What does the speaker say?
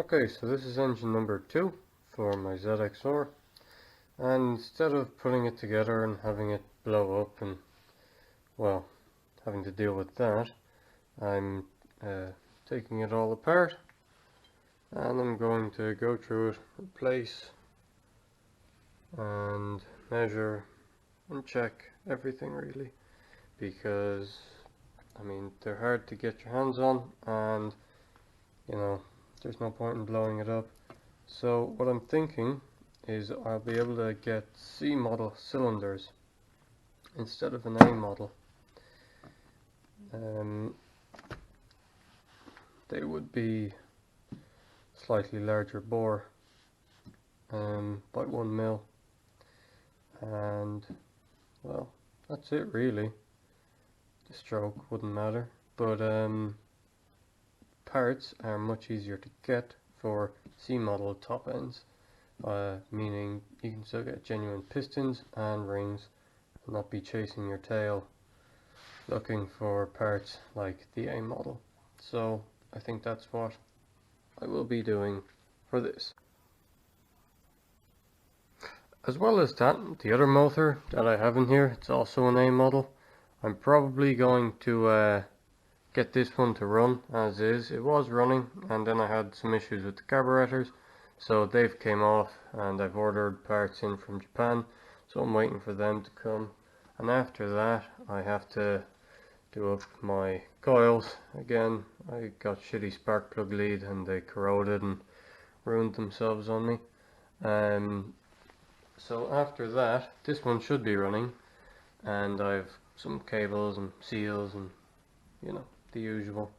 Okay, so this is engine number 2 for my ZXR, and instead of putting it together and having it blow up and, well, having to deal with that, I'm taking it all apart and I'm going to go through it, replace and measure and check everything really, because I mean they're hard to get your hands on, and you know there's no point in blowing it up. So what I'm thinking is I'll be able to get C model cylinders instead of an A model. They would be slightly larger bore, about 1 mil, and well, that's it really. The stroke wouldn't matter, but parts are much easier to get for C model top ends, meaning you can still get genuine pistons and rings and not be chasing your tail looking for parts like the A model. So I think that's what I will be doing for this. As well as that, the other motor that I have in here, it's also an A model. I'm probably going to get this one to run as is. It was running, and then I had some issues with the carburetors, so they've came off, and I've ordered parts in from Japan, so I'm waiting for them to come. And after that I have to do up my coils again. I got shitty spark plug lead and they corroded and ruined themselves on me. So after that, this one should be running, and I've some cables and seals and you know the usual.